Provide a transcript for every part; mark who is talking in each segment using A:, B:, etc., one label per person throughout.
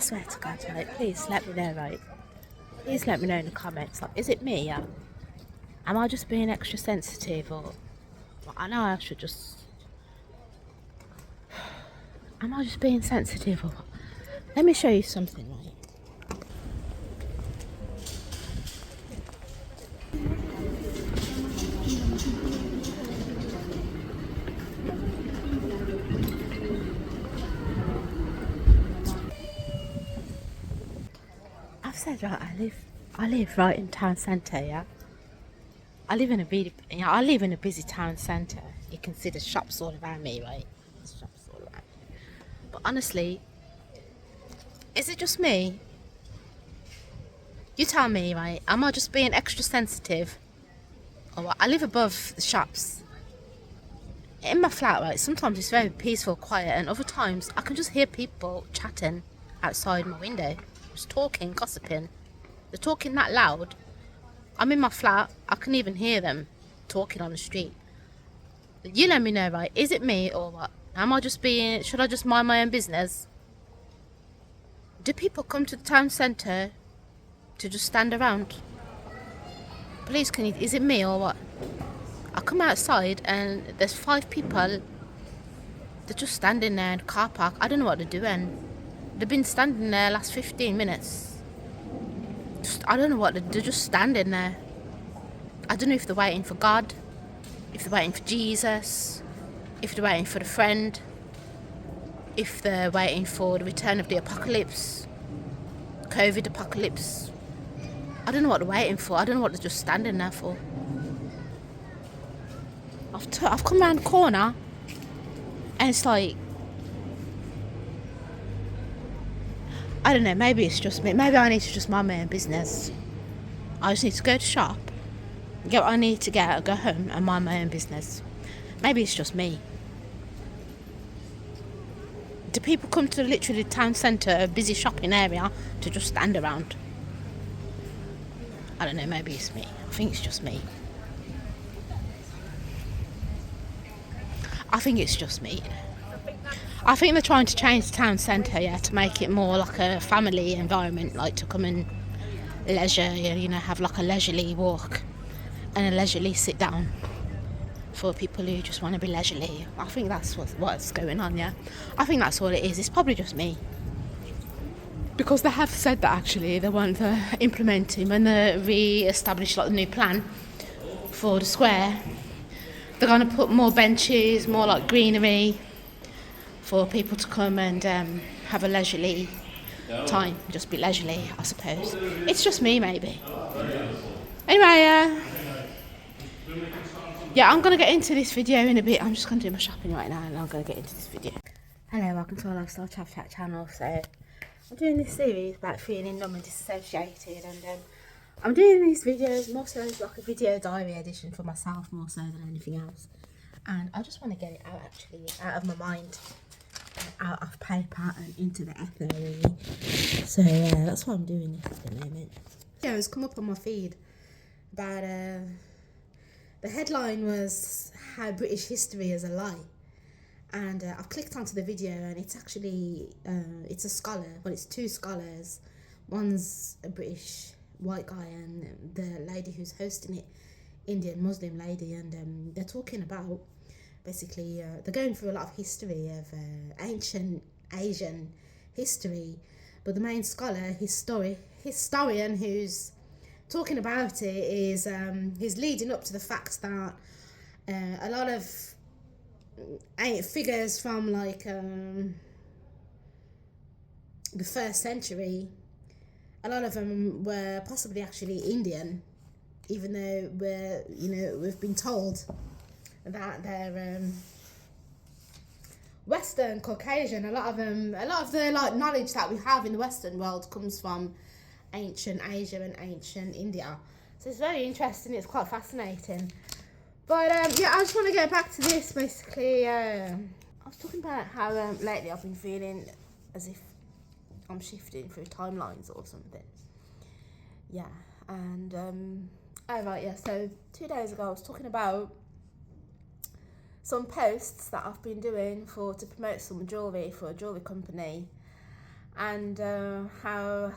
A: swear to God, right? Please let me know, right? Please let me know in the comments. Like, is it me? Yeah. Am I just being extra sensitive, or I know I should just. Am I just being sensitive, or what? Let me show you something, right? I've said, right, I live right in town centre, yeah. I live in a busy town centre. You can see the shops all around me, right? There's shops all around me. But honestly, is it just me? You tell me, right? Am I just being extra sensitive? Or what? I live above the shops. In my flat, right, sometimes it's very peaceful, quiet, and other times I can just hear people chatting outside my window. Just talking, gossiping. They're talking that loud. I'm in my flat, I can even hear them talking on the street. You let me know, right? Is it me or what? Should I just mind my own business? Do people come to the town centre to just stand around? Please, is it me or what? I come outside and there's 5 people. They're just standing there in the car park. I don't know what they're doing. They've been standing there last 15 minutes. I don't know what they're just standing there. I don't know if they're waiting for God, if they're waiting for Jesus, if they're waiting for the friend, if they're waiting for the return of the apocalypse, COVID apocalypse. I don't know what they're waiting for. I don't know what they're just standing there for. I've come around the corner and it's like, I don't know, maybe it's just me. Maybe I need to just mind my own business. I just need to go to shop, get what I need to get, go home and mind my own business. Maybe it's just me. Do people come to literally the town centre, a busy shopping area, to just stand around? I don't know, maybe it's me. I think it's just me. I think it's just me. I think they're trying to change the town centre, yeah, to make it more like a family environment, like to come and leisure, have like a leisurely walk and a leisurely sit down for people who just want to be leisurely. I think that's what's going on, yeah. I think that's all it is. It's probably just me. Because they have said that actually they want to implement it when they re-establish like the new plan for the square. They're going to put more benches, more like greenery for people to come and have a leisurely time. Just be leisurely, I suppose. It's just me, maybe. Anyway, yeah, I'm going to get into this video in a bit. I'm just going to do my shopping right now and I'm going to get into this video. Hello, welcome to our Lifestyle Chat channel. So I'm doing this series about feeling numb and disassociated, and I'm doing these videos more so as like a video diary edition for myself more so than anything else. And I just want to get it out, actually, out of my mind, out of paper and into the ether, really. So yeah, that's why I'm doing this at the moment. Yeah, it's come up on my feed about the headline was "How British History is a Lie," and I've clicked onto the video, and it's actually it's a scholar. Well, it's 2 scholars. One's a British white guy, and the lady who's hosting it, Indian Muslim lady, and they're talking about basically they're going through a lot of history of ancient Asian history, but the main scholar, historian who's talking about it is he's leading up to the fact that a lot of figures from like the 1st century, a lot of them were possibly actually Indian, even though we've been told that they're Western Caucasian. A lot of the like knowledge that we have in the Western world comes from ancient Asia and ancient India. So it's very interesting. It's quite fascinating. But yeah, I just want to get back to this. Basically, I was talking about how lately I've been feeling as if I'm shifting through timelines or something. Yeah, and so 2 days ago I was talking about some posts that I've been doing to promote some jewellery for a jewellery company, and how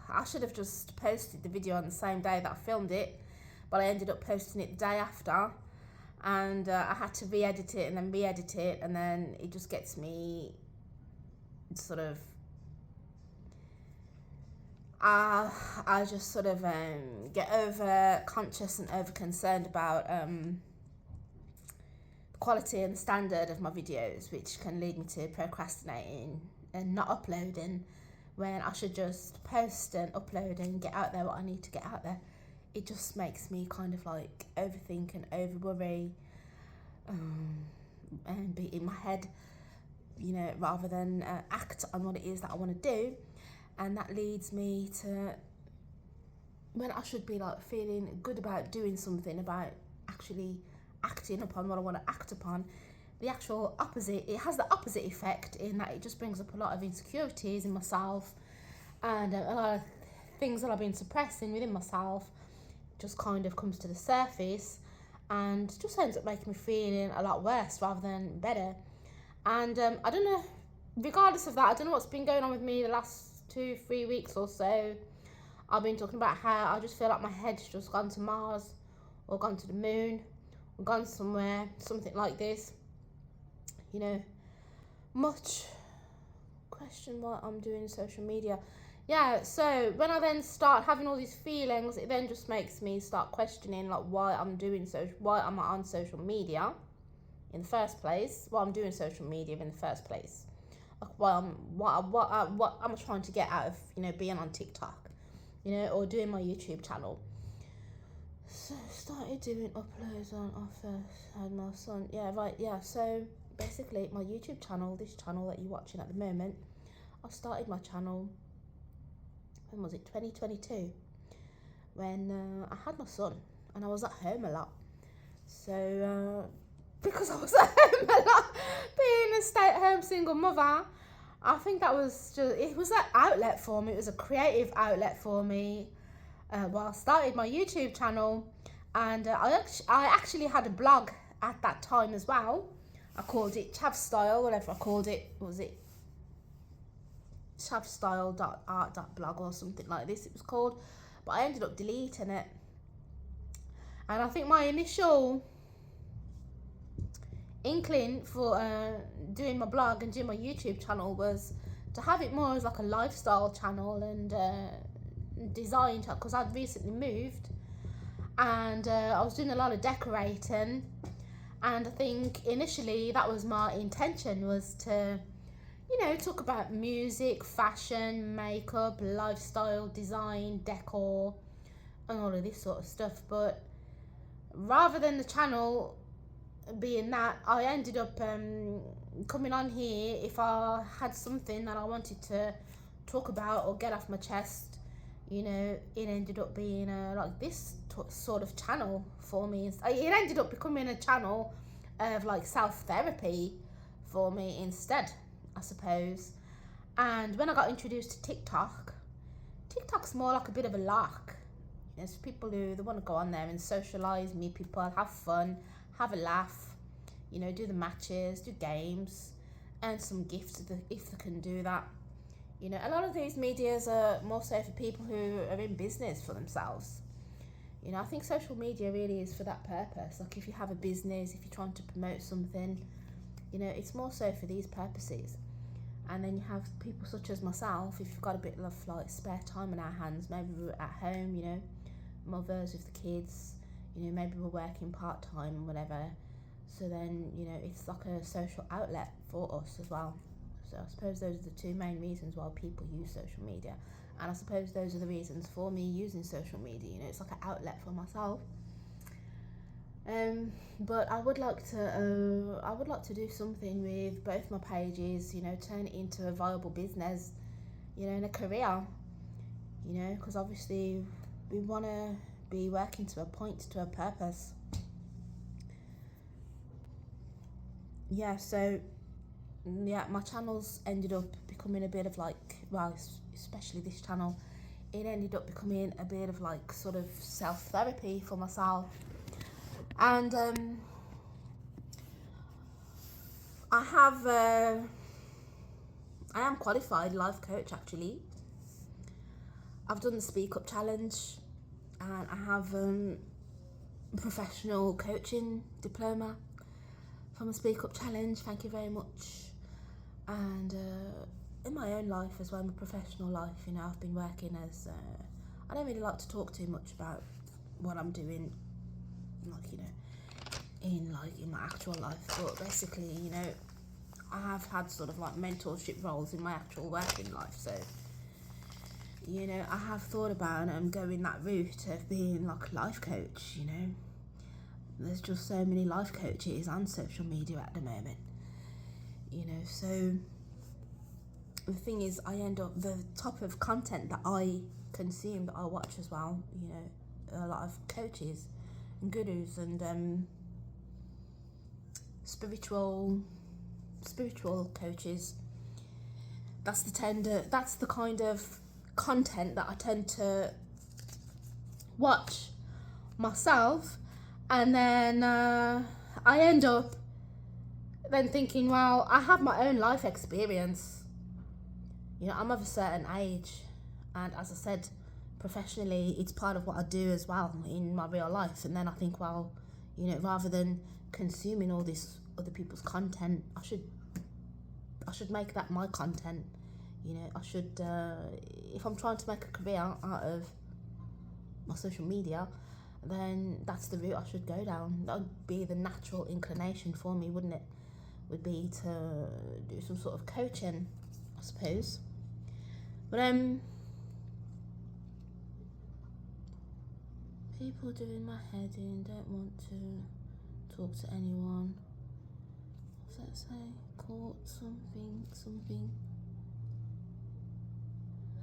A: I should have just posted the video on the same day that I filmed it, but I ended up posting it the day after, and I had to re-edit it and then re-edit it, and then it just gets me sort of I just sort of get over conscious and over concerned about the quality and standard of my videos, which can lead me to procrastinating and not uploading when I should just post and upload and get out there what I need to get out there. It just makes me kind of like overthink and over worry and be in my head, you know, rather than act on what it is that I want to do. And that leads me to when I should be like feeling good about doing something, about actually acting upon what I want to act upon, the actual opposite, it has the opposite effect in that it just brings up a lot of insecurities in myself, and a lot of things that I've been suppressing within myself just kind of comes to the surface, and just ends up making me feeling a lot worse rather than better. And I don't know, regardless of that, I don't know what's been going on with me the last 2-3 weeks or so. I've been talking about how I just feel like my head's just gone to Mars or gone to the moon or gone somewhere, something like this. You know, much question what I'm doing in social media. Yeah, so when I then start having all these feelings, it then just makes me start questioning like why am I on social media in the first place? Why I'm doing social media in the first place? Like what am I trying to get out of, you know, being on TikTok, you know, or doing my YouTube channel. So started doing uploads on I first had my son. Yeah, right, yeah. So basically my YouTube channel, this channel that you're watching at the moment, I started my channel, when was it, 2022, when I had my son and I was at home a lot. So because I was at home a lot, being a stay-at-home single mother, I think that was just, it was an outlet for me. It was a creative outlet for me. Well, I started my YouTube channel, and I actually had a blog at that time as well. I called it Chavstyle, whatever I called it. What was it? Chavstyle.art.blog or something like this it was called. But I ended up deleting it. And I think my initial inkling for doing my blog and doing my YouTube channel was to have it more as like a lifestyle channel and design channel, because I'd recently moved and I was doing a lot of decorating, and I think initially that was my intention, was to, you know, talk about music, fashion, makeup, lifestyle, design, decor and all of this sort of stuff. But rather than the channel being that, I ended up coming on here if I had something that I wanted to talk about or get off my chest. You know, it ended up being like this sort of channel for me. It ended up becoming a channel of like self-therapy for me instead, I suppose. And when I got introduced to TikTok's more like a bit of a lark. There's people who, they want to go on there and socialise, meet people, have fun, have a laugh, you know, do the matches, do games, earn some gifts if they can do that. You know, a lot of these medias are more so for people who are in business for themselves. You know, I think social media really is for that purpose. Like if you have a business, if you're trying to promote something, you know, it's more so for these purposes. And then you have people such as myself, if you've got a bit of like spare time on our hands, maybe we're at home, you know, mothers with the kids, you know, maybe we're working part-time and whatever. So then, you know, it's like a social outlet for us as well. So I suppose those are the two main reasons why people use social media. And I suppose those are the reasons for me using social media. You know, it's like an outlet for myself. But I would like to do something with both my pages, you know, turn it into a viable business, you know, and a career, you know, because obviously we want to be working to a point, to a purpose. Yeah, so yeah, my channels ended up becoming a bit of like, well, especially this channel, it ended up becoming a bit of like sort of self-therapy for myself. And I have I am qualified life coach actually. I've done the Speak Up Challenge, and I have professional coaching diploma from the Speak Up Challenge. Thank you very much. And in my own life as well, my professional life, you know, I've been working as I don't really like to talk too much about what I'm doing, like, you know, in my actual life, but basically, you know, I have had sort of like mentorship roles in my actual working life. So, you know, I have thought about going that route of being like a life coach. You know, there's just so many life coaches on social media at the moment, you know. So the thing is, I end up, the type of content that I consume, that I watch as well, you know, a lot of coaches and gurus and spiritual coaches. That's the kind of content that I tend to watch myself, and then I end up then thinking, well, I have my own life experience. You know, I'm of a certain age, and as I said, professionally, it's part of what I do as well in my real life. And then I think, well, you know, rather than consuming all this other people's content, I should make that my content. You know, I should, if I'm trying to make a career out of my social media, then that's the route I should go down. That would be the natural inclination for me, wouldn't it? Would be to do some sort of coaching, I suppose. But people doing my head in, don't want to talk to anyone. What's that say? Caught something.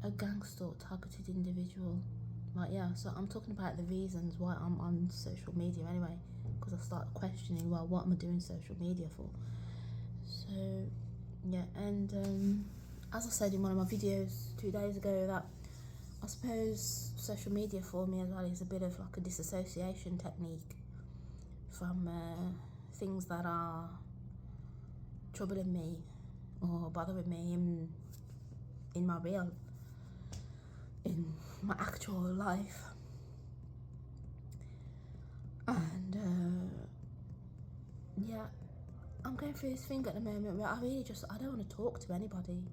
A: A gangster or targeted individual. Right, yeah, so I'm talking about the reasons why I'm on social media anyway, because I started questioning, well, what am I doing social media for? So, yeah, and as I said in one of my videos 2 days ago, that I suppose social media for me as well is a bit of like a disassociation technique from things that are troubling me or bothering me in my actual life. And yeah, I'm going through this thing at the moment where I don't want to talk to anybody.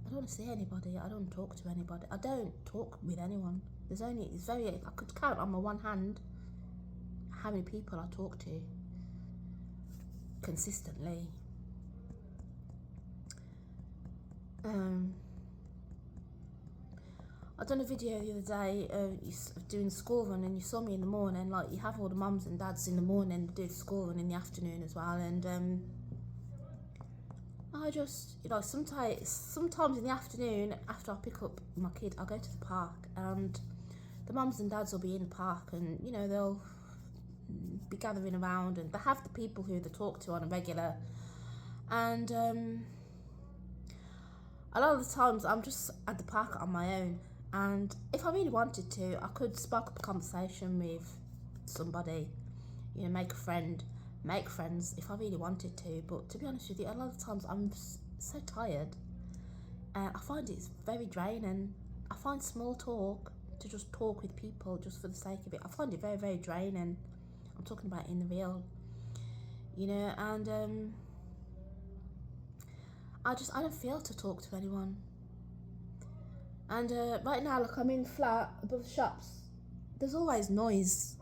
A: I don't want to see anybody. I don't want to talk to anybody. I don't talk with anyone. I could count on my one hand how many people I talk to consistently. I done a video the other day of doing the school run, and you saw me in the morning. Like, you have all the mums and dads in the morning, do the school run in the afternoon as well. And I just, you know, sometimes in the afternoon after I pick up my kid, I go to the park, and the mums and dads will be in the park, and you know, they'll be gathering around, and they have the people who they talk to on a regular. And a lot of the times I'm just at the park on my own. And if I really wanted to, I could spark up a conversation with somebody, you know, make friends if I really wanted to. But to be honest with you, a lot of times I'm so tired, and I find it's very draining. I find small talk, to just talk with people just for the sake of it, I find it very, very draining. I'm talking about in the real, you know, and I don't feel to talk to anyone. And right now, like, I'm in flat above the shops. There's always noise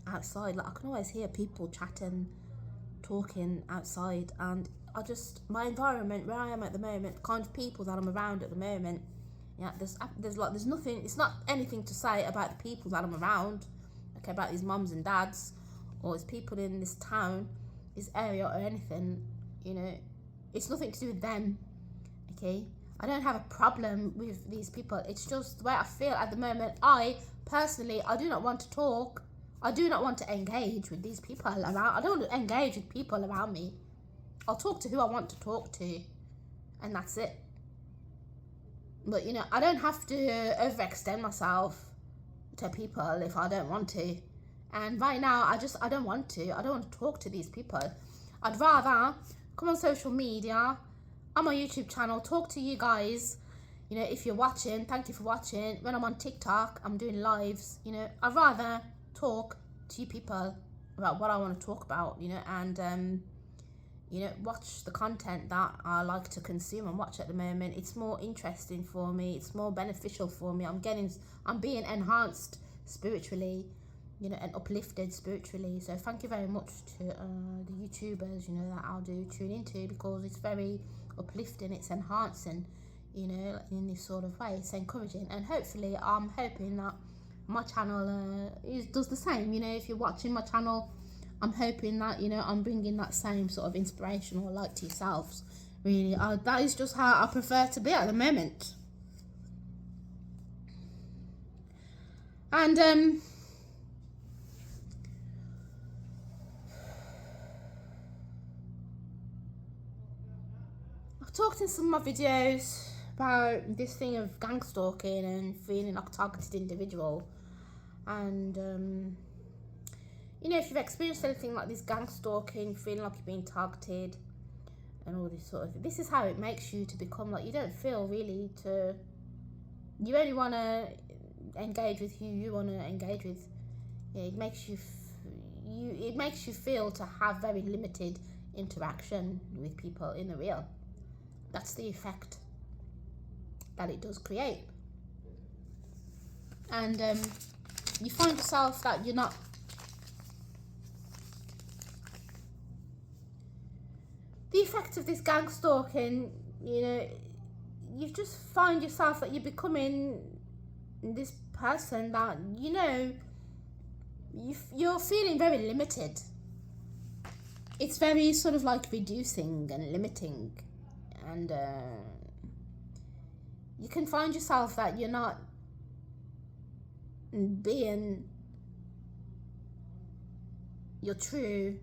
A: outside. Like, I can always hear people chatting, talking outside. And my environment where I am at the moment, the kind of people that I'm around at the moment, yeah, there's nothing. It's not anything to say about the people that I'm around, okay, about these mums and dads, or these people in this town, this area, or anything. You know, it's nothing to do with them, okay. I don't have a problem with these people. It's just the way I feel at the moment. I do not want to talk. I do not want to engage with these people around. I don't want to engage with people around me. I'll talk to who I want to talk to, and that's it. But, you know, I don't have to overextend myself to people if I don't want to. And right now, I don't want to. I don't want to talk to these people. I'd rather come on social media on my YouTube channel, talk to you guys. You know, if you're watching, thank you for watching. When I'm on TikTok, I'm doing lives. You know, I'd rather talk to you people about what I want to talk about, you know, and you know, watch the content that I like to consume and watch at the moment. It's more interesting for me. It's more beneficial for me. I'm being enhanced spiritually, you know, and uplifted spiritually. So thank you very much to the YouTubers, you know, that I'll do tune into, because it's very uplifting. It's enhancing, you know, in this sort of way. It's encouraging, and hopefully I'm hoping that my channel does the same. You know, if you're watching my channel, I'm hoping that, you know, I'm bringing that same sort of inspirational light to yourselves. Really, that is just how I prefer to be at the moment. And I've talked in some of my videos about this thing of gang stalking and feeling like a targeted individual. And you know, if you've experienced anything like this gang stalking, feeling like you're being targeted and all this sort of thing, this is how it makes you to become like, you don't feel really you only want to engage with who you want to engage with. Yeah, it makes you feel to have very limited interaction with people in the real. That's the effect that it does create. And you find yourself that you're not, the effect of this gang stalking, you know, you just find yourself that you're becoming this person that, you know, you're feeling very limited. It's very sort of like reducing and limiting, and you can find yourself that you're not being your true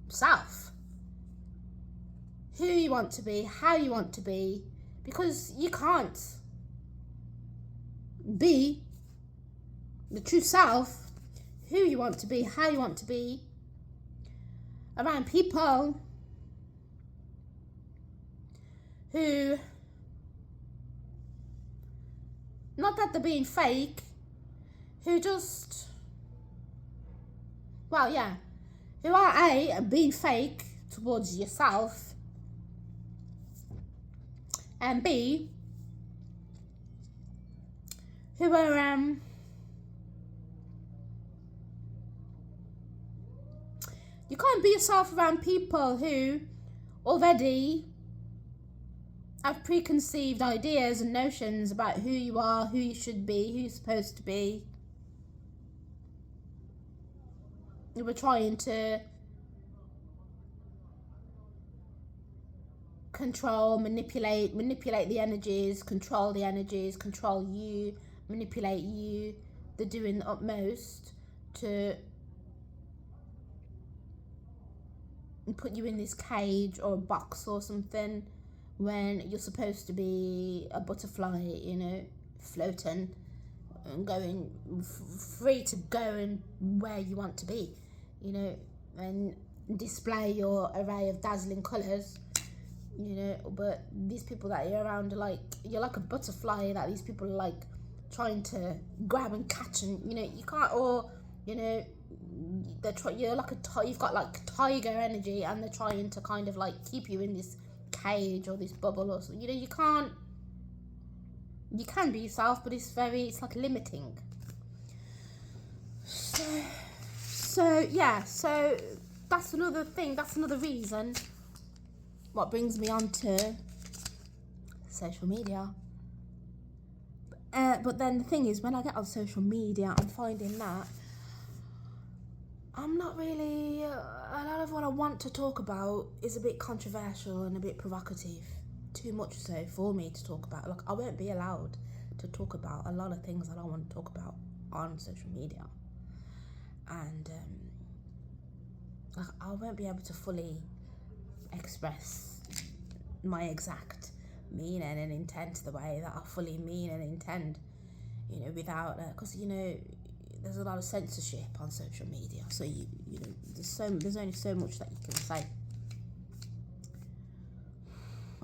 A: self, who you want to be, how you want to be, because you can't be the true self, who you want to be, how you want to be, around people who, not that they're being fake, who just, well, yeah, who are being fake towards yourself, and B, who are you can't be yourself around people who already have preconceived ideas and notions about who you are, who you should be, who you're supposed to be. You were trying to control, manipulate the energies, control the energies, control you, manipulate you. They're doing the utmost to put you in this cage or a box or something, when you're supposed to be a butterfly, you know, floating and going free to go and where you want to be, you know, and display your array of dazzling colours, you know. But these people that you're around are like, you're like a butterfly that these people are like trying to grab and catch, and you know, you can't, or you know, you're like you've got like tiger energy, and they're trying to kind of like keep you in this cage or this bubble or something. You know, you can be yourself, but it's like limiting. So yeah, so that's another thing, that's another reason what brings me on to social media. But then the thing is, when I get on social media, I'm finding that I'm not really, a lot of what I want to talk about is a bit controversial and a bit provocative. Too much so for me to talk about. Like, I won't be allowed to talk about a lot of things that I want to talk about on social media. And like, I won't be able to fully express my exact meaning and intent the way that I fully mean and intend, you know, without, because, you know, there's a lot of censorship on social media, so you know there's only so much that you can say.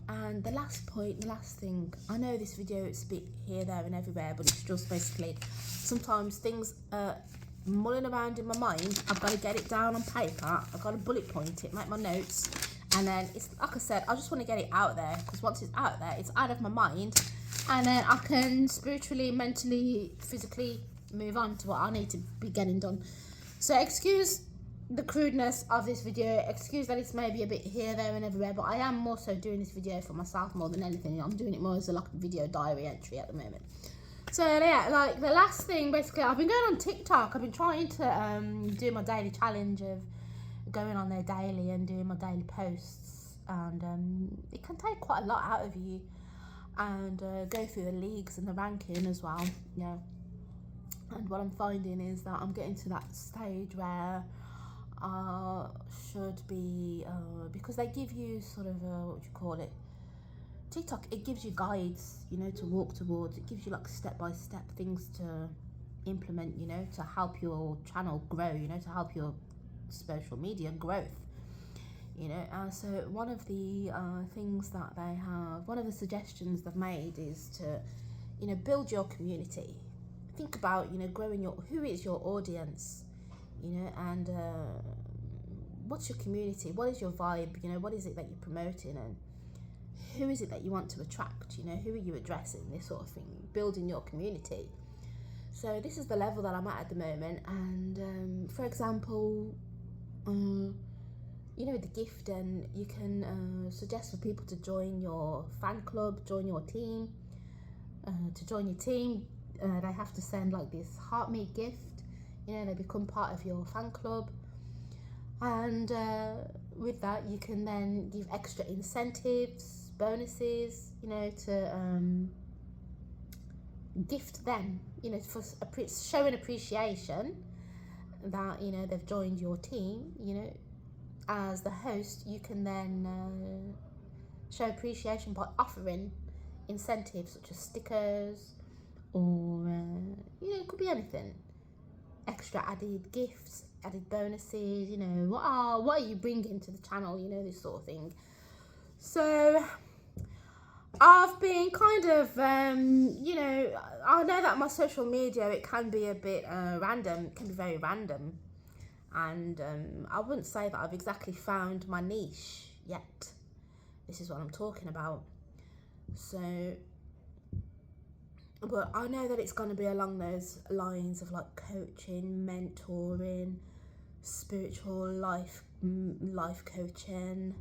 A: And the last point, the last thing, I know this video it's a bit here, there and everywhere, but it's just basically sometimes things mulling around in my mind. I've got to get it down on paper, I've got to bullet point it, make my notes, and then it's like I said, I just want to get it out there, because once it's out there, it's out of my mind, and then I can spiritually, mentally, physically move on to what I need to be getting done. So excuse the crudeness of this video, excuse that it's maybe a bit here, there and everywhere, but I am more so doing this video for myself more than anything. I'm doing it more as a like video diary entry at the moment. So yeah, like the last thing, basically, I've been going on TikTok. I've been trying to do my daily challenge of going on there daily and doing my daily posts, and it can take quite a lot out of you, and go through the leagues and the ranking as well. Yeah, and what I'm finding is that I'm getting to that stage where should be because they give you sort of what do you call it, TikTok, it gives you guides, you know, to walk towards. It gives you like step-by-step things to implement, you know, to help your channel grow, you know, to help your social media growth, you know. And so one of the things that they have, one of the suggestions they've made is to, you know, build your community. Think about, you know, growing your, who is your audience, you know, and what's your community, what is your vibe, you know, what is it that you're promoting, and who is it that you want to attract, you know, who are you addressing, this sort of thing, building your community. So this is the level that I'm at the moment, and for example, you know, the gift, and you can suggest for people to join your fan club, join your team. To join your team, they have to send like this heart me gift, you know, they become part of your fan club, and with that you can then give extra incentives, bonuses, you know, to gift them, you know, for showing appreciation that, you know, they've joined your team. You know, as the host, you can then show appreciation by offering incentives such as stickers, or you know, it could be anything, extra added gifts, added bonuses, you know, what are you bringing to the channel, you know, this sort of thing. So I've been kind of you know, I know that my social media, it can be a bit random, it can be very random, and I wouldn't say that I've exactly found my niche yet. This is what I'm talking about. So, but I know that it's going to be along those lines of like coaching, mentoring, spiritual life coaching,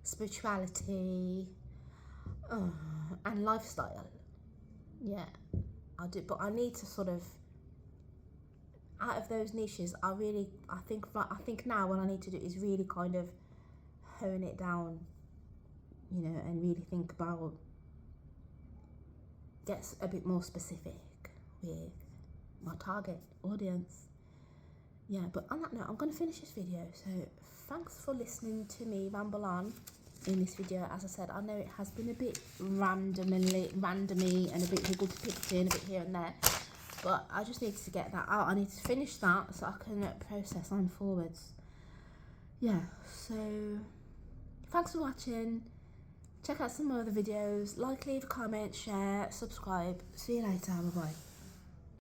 A: spirituality, and lifestyle. Yeah, I do, but I need to sort of, out of those niches, I think now what I need to do is really kind of hone it down, you know, and really think about, get a bit more specific with my target audience. Yeah, but on that note, I'm going to finish this video. So thanks for listening to me ramble on in this video. As I said, I know it has been a bit randomy and a bit wiggle to pick in, a bit here and there, but I just need to get that out. I need to finish that so I can process on forwards. Yeah, so thanks for watching. Check out some other videos, like, leave a comment, share, subscribe. See you later, bye bye.